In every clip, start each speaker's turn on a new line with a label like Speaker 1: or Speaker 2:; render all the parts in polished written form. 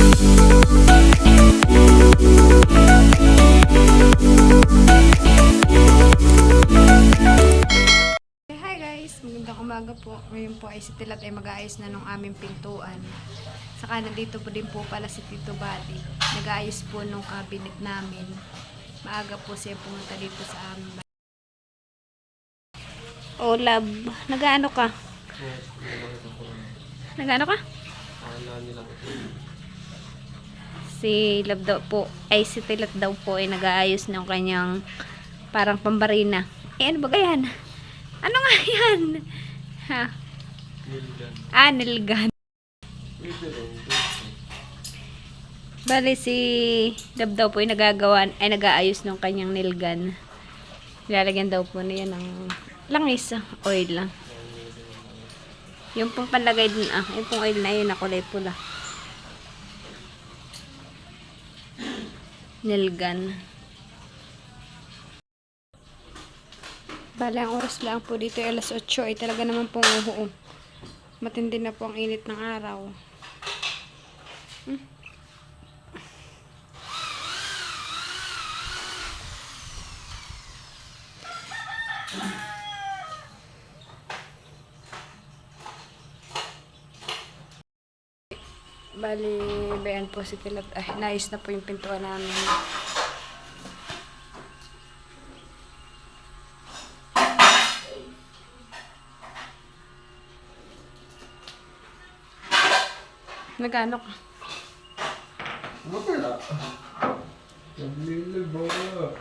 Speaker 1: Hi guys! Magandang umaga po. Ngayon po ay si Tilat ay mag-aayos na ng aming pintuan. Saka nandito po din po pala si Tito Buddy. Nag-aayos po nung cabinet namin. Maaga po siya pumunta dito sa amin. Oh, love. Nag-ano ka? Nag-ano ka? Si Love daw po, ay si Tilat daw po ay nag-aayos ng kanyang parang pambarina. Eh, ano ba yan? Ano nga yan? Ha?
Speaker 2: Nilgan.
Speaker 1: Ah, nilgan. Bale si Love daw po ay nag-aayos ng kanyang nilgan. Nilalagyan daw po niya ng langis, oil lang. Yung pong panlagay dun, yung pong oil na yun na kulay pula. Nilgan. Bale, ang oras lang po dito ay alas 8 ay talaga naman pong uho. Matindi na po ang init ng araw. Bali, bayan po si Tilat. Naayos na po yung pintuan namin. Nagano ka?
Speaker 2: Wala. Naglilib ako.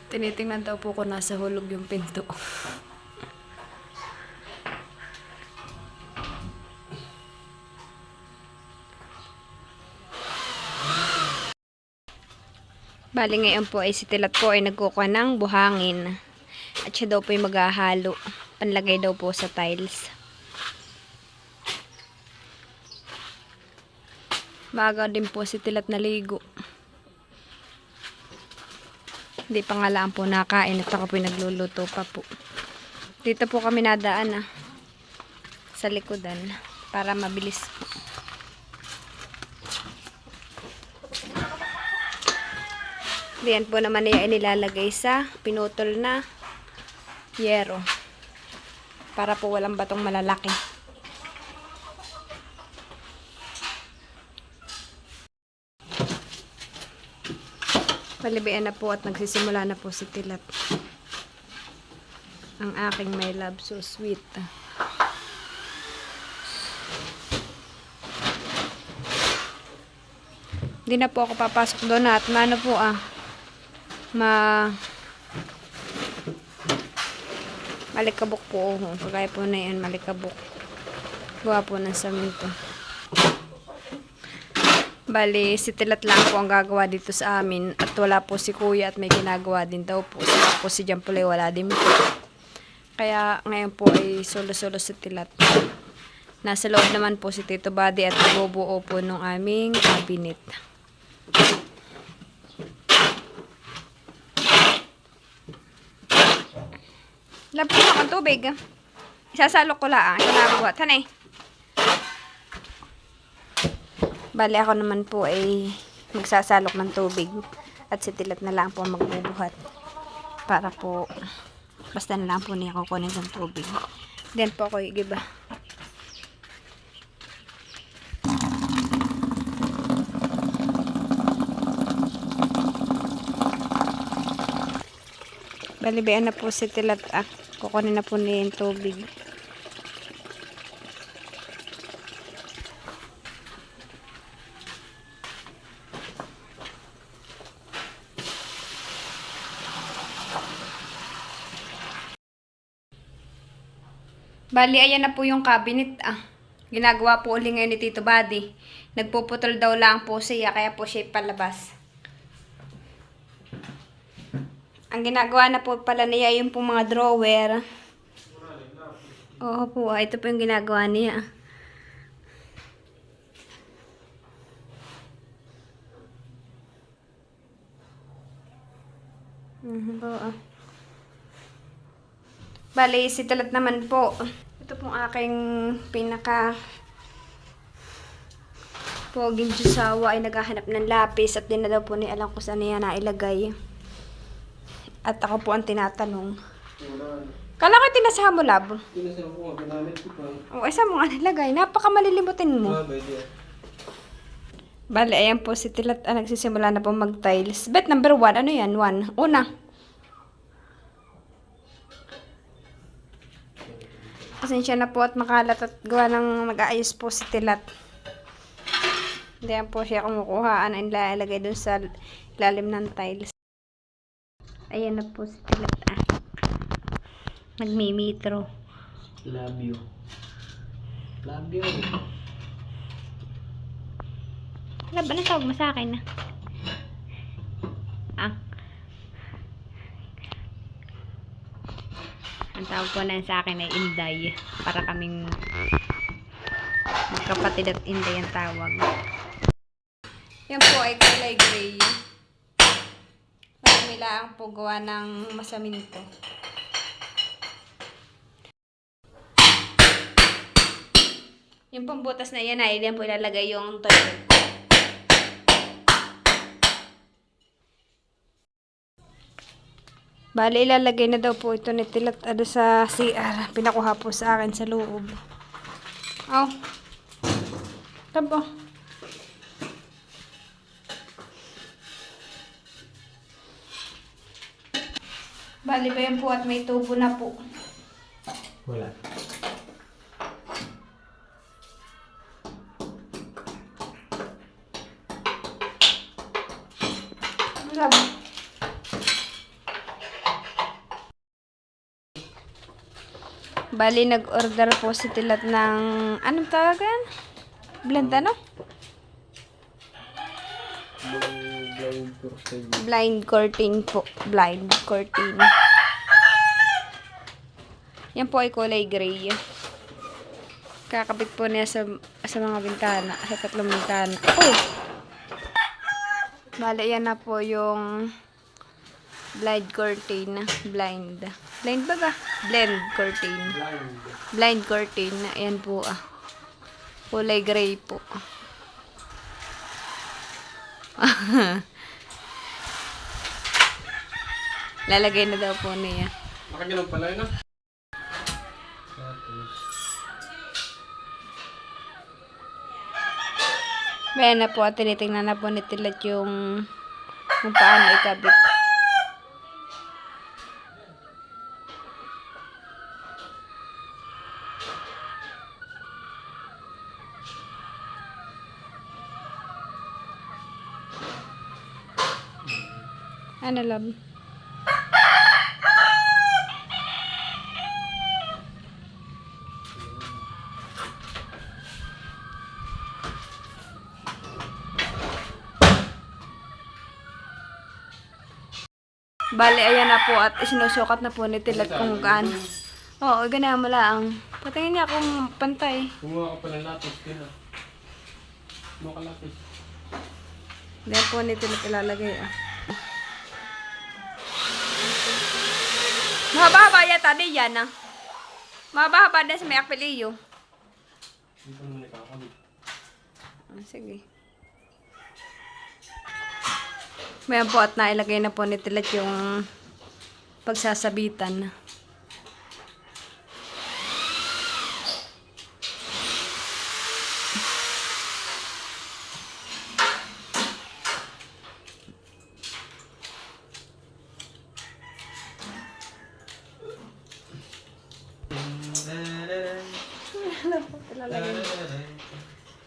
Speaker 1: Tinitingnan daw po ko nasa hulog yung pinto. Bali ngayon po ay si Tilat po ay nagkukuha ng buhangin. At siya daw po ay maghahalo. Panlagay daw po sa tiles. Maaga din po si Tilat naligo. Hindi pa nga lang po nakain at ako po nagluluto pa po. Dito po kami nadaan sa likodan para mabilis po. Diyan po naman niya inilalagay sa pinutol na yero para po walang batong malalaki. Palibian na po at nagsisimula na po si Tilat. Ang aking my love, so sweet. Hindi na po ako papasok doon at mano po malikabok po. Kagaya po na yan, malikabok. Gawa po ng saminto. Bali, si Tilat lang po ang gagawa dito sa amin. At wala po si Kuya at may ginagawa din daw po. Saka po si Jampulay wala din po. Kaya ngayon po ay solo-solo si Tilat. Nasa loob naman po si Tito Buddy at nagbubuo po ng aming cabinet. Lab po ang tubig. Isasalok ko lang. Ito nagawa. Tanay. Bali ako naman po ay magsasalok ng tubig at si Tilat na lang po magbubuhat para po basta na lang po niya kukunin ng tubig. Then po ako igiba. Bali bayan na po si Tilat kukunin na po niya yung tubig. Bali, ayan na po yung cabinet. Ginagawa po uli ngayon ni Tito Buddy. Nagpuputol daw lang po siya, kaya po siya palabas. Ang ginagawa na po pala niya yung po mga drawer. Oo po, ito po yung ginagawa niya. Po. Bali, si Tilat naman po. Ito pong aking pinaka poging Diyosawa ay naghahanap ng lapis at din na daw po ni alam ko saan niya nailagay. At ako po ang tinatanong. Kala ko tinasahan mo, lab.
Speaker 2: Tinasahan ko nga, ginamit ko pa.
Speaker 1: O, isa mo nga nilagay. Napakamalilimutin mo.
Speaker 2: Pwede.
Speaker 1: Bale, ayan po si Tilat nagsisimula na po mag-tiles. Bet number 1, ano yan? 1. Una. Pasensya na po at makalat at gawa ng mag-aayos po si Tilat. Diyan po siya kumukuha. Ano yung lalagay dun sa ilalim ng tiles. Ayan na po si Tilat. Nagmimitro.
Speaker 2: Love you. Love you.
Speaker 1: Lab, ano tawag mo sa akin na? Ang tawag po na sa akin ay Inday. Para kaming magkapatid at Inday ang tawag. Yan po ay kulay gray. Marami lang po gawa ng masaminto. Yung pong butas na yan ay yan po ilalagay yung toilet. Bale, ilalagay na daw po ito ni Tilat sa CR. Pinakuha po sa akin sa loob. Oh. Tabo. Bale ba yan po at may tubo na po?
Speaker 2: Wala.
Speaker 1: Wala ba? Bali, nag-order po si Tilat ng, anong tawag yan? Blend ano?
Speaker 2: Blind curtain.
Speaker 1: Blind curtain po. Blind curtain. Yan po ay kulay gray. Kakabit po niya sa mga bintana. Sa 3 bintana. Oh! Bali, yan na po yung blind curtain. Blind. Blind ba ba? Blend curtain. Blind curtain. Ayan po kulay gray po. Lalagay na daw po niya.
Speaker 2: Nakagalang pala yun,
Speaker 1: Bayan na po at tinitingnan na po ni Tilat yung kung paano ikabit. Ano, love? Bale, ayan na po at isinusukat na po ni Tilat kung gaano. Oo, ganyan mo lang. Patingin niya kung pantay.
Speaker 2: Kumuha ka pala lapis din Kumuha ka lapis.
Speaker 1: Diyan po ni Tilat ilalagay Mahaba-haba yata din yan Mahaba-haba din sa may akpiliyo.
Speaker 2: Hindi pa naman nakakamit.
Speaker 1: Sige. Mayan po at nailagay na po ni Tilat yung pagsasabitan.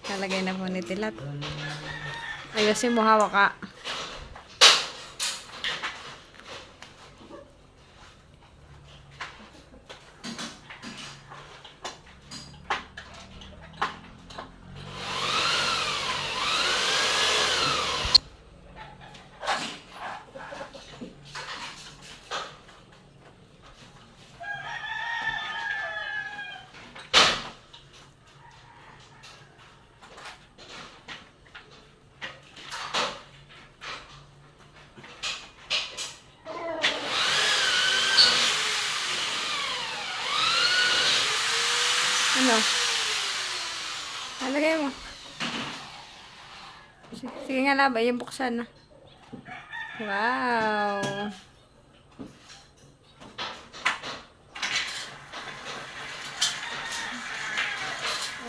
Speaker 1: Lalagay na po ni Tilat. Ayusin mo, hawak ka. mo. Sige nga laba, yung buksan na. Wow.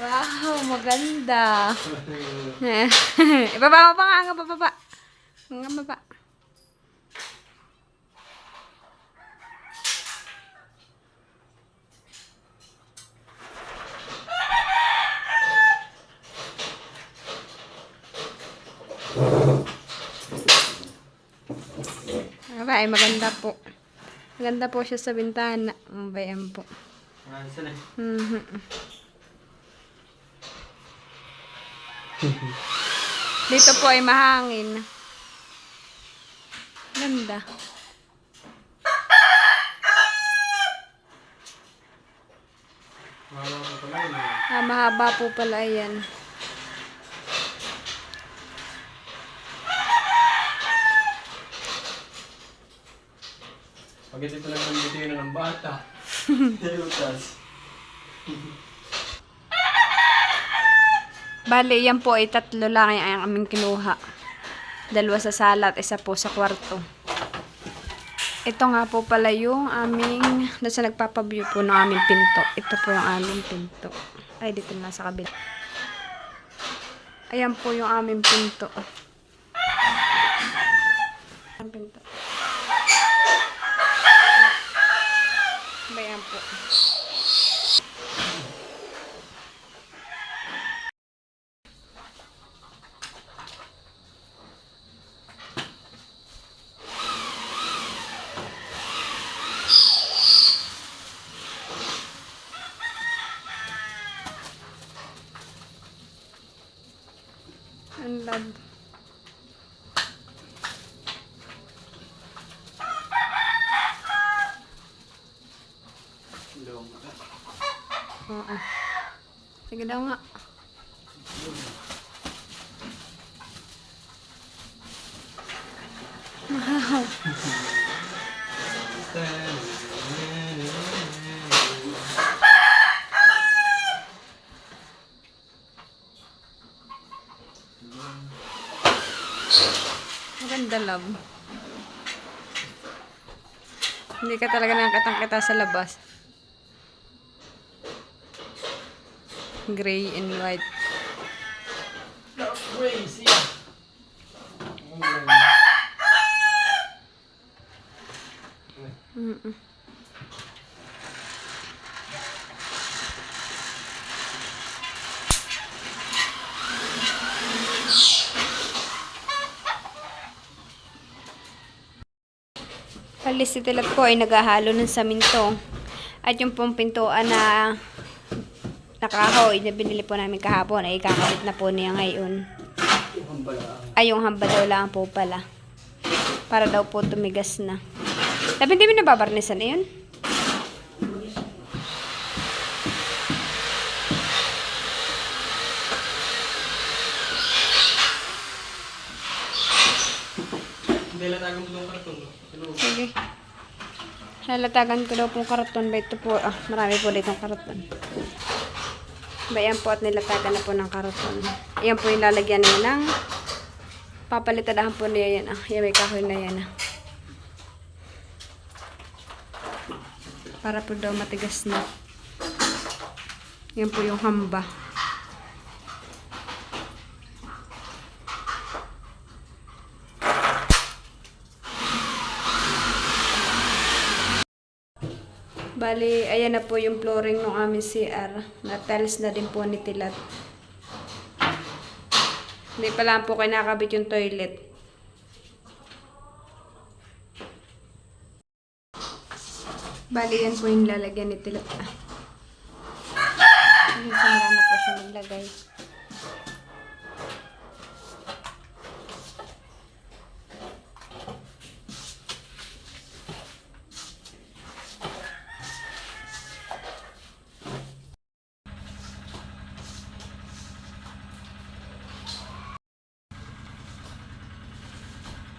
Speaker 1: Wow, maganda. Ibaba mo pa nga, hanggang bababa. Hanggang baba. Ay, maganda po. Maganda po siya sa bintana. Bayan po.
Speaker 2: Saan eh?
Speaker 1: Dito po ay mahangin. Ganda.
Speaker 2: Mahaba pa pala yun eh.
Speaker 1: Mahaba po pala yan.
Speaker 2: Pag ito lang nandito yun ng bata. Utas.
Speaker 1: Bali, yan po ay 3 lang yung aming kinuha. 2 sa sala at 1 po sa kwarto. Ito nga po pala yung aming, doon sa nagpapaview po ng aming pinto. Ito po yung aming pinto. Ay, dito na sa kabila. Ayan po yung aming pinto. Ang pinto. Ayan po. Ang lad. Oo. Sige daw nga. Wow. Maganda, love. Hindi ka talaga nakakitang-kita sa labas. Gray and white.
Speaker 2: Crazy.
Speaker 1: Mm-mm. Palis si Tilat po ay naghahalo ng saminto. At yung pong pintuan na nakahoy na binili po namin kahapon ay kakabit na po niya ngayon. Ay, yung hamba daw lang po pala. Para daw po tumigas na. Sabi hindi mo nababarnisan na yun?
Speaker 2: Hindi latagan mo ng karton.
Speaker 1: Sige. Halatagan ko daw pong karton. Ba ito po, marami po ditong karton. Ba yan po at nilatagan na po ng karton. Yan po yung lalagyan niya ng papalitadahan po niya yan. Yan may kahoy na yan. Para po daw matigas na. Yan po yung hamba. Bali, ayan na po yung flooring ng aming CR. Na-tiles na din po ni Tilat. Hindi pa lang po kinakabit yung toilet. Bali, yan po yung lalagyan ni Tilat. Ayun, samara na po siya naglagay.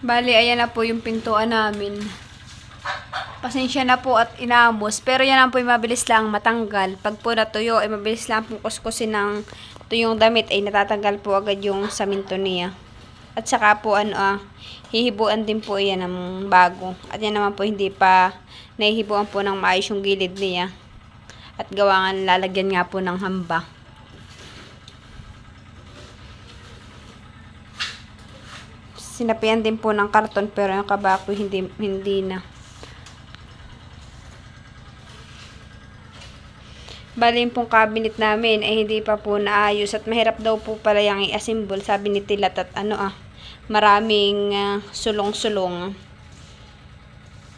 Speaker 1: Bali, ayan na po yung pintuan namin. Pasensya na po at inamos. Pero yan ang po yung mabilis lang matanggal. Pag po natuyo, ay mabilis lang po kuskusin ng ito yung damit ay natatanggal po agad yung saminto niya. At saka po hihibuan din po yan ng bago. At yan naman po hindi pa nahihibuan po ng maayos yung gilid niya. At gawa nga lalagyan nga po ng hamba. Sinapian din po ng karton pero yung kabako hindi na. Bali pong cabinet namin ay hindi pa po naayos at mahirap daw po pala yung i-assemble, sabi ni Tilat, at maraming sulong-sulong.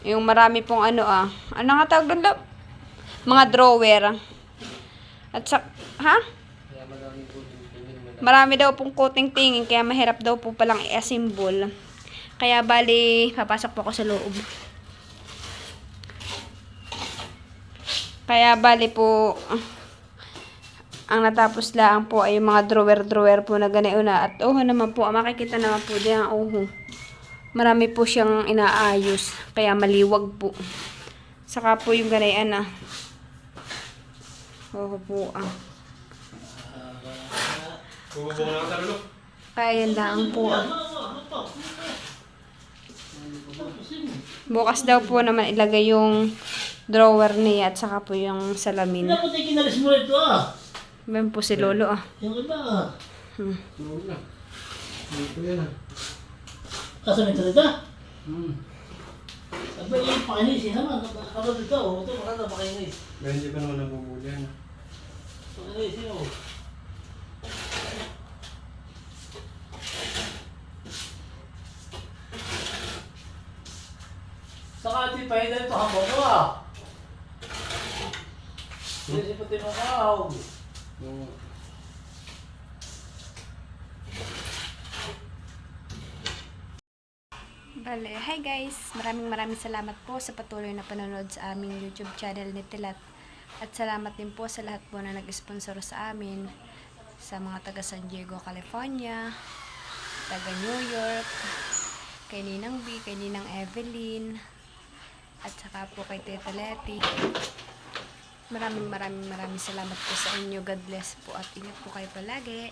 Speaker 1: Yung marami pong ano nga tawag doon, love? Mga drawer. At
Speaker 2: Kaya madami po din.
Speaker 1: marami daw pong kuting-tingin kaya mahirap daw po palang i-assemble. Kaya bali, papasok po ako sa loob. Kaya bali po, ang natapos lang po ay yung mga drawer po na ganayon na. At naman po, makikita naman po diyan marami po siyang inaayos. Kaya maliwag po. Saka po yung ganayan na. Po Kaya yan lang po. Bukas daw po naman ilagay yung drawer niya at saka po yung salamin.
Speaker 3: Dapat ay kinalis mo ito
Speaker 1: Meron po si Lolo
Speaker 3: Yung iba
Speaker 2: Tulog na. Dito yan
Speaker 3: Kasan ito ito? Aba yung pakinis naman. Kapag ito, ito makata pakinis.
Speaker 2: Pero hindi pa naman nabubuli yan.
Speaker 3: Pakinis yun. Saka ating pahinda ito hambang mo Hindi pati makaw.
Speaker 2: Oo.
Speaker 1: Bale, hi guys! Maraming salamat po sa patuloy na panonood sa aming YouTube channel ni Tilat. At salamat din po sa lahat po na nag-sponsor sa amin. Sa mga taga San Diego, California, taga New York, kay Ninang B, kay Ninang Evelyn, at saka po kay Tita Letty. Maraming salamat po sa inyo. God bless po at ingat po kayo palagi.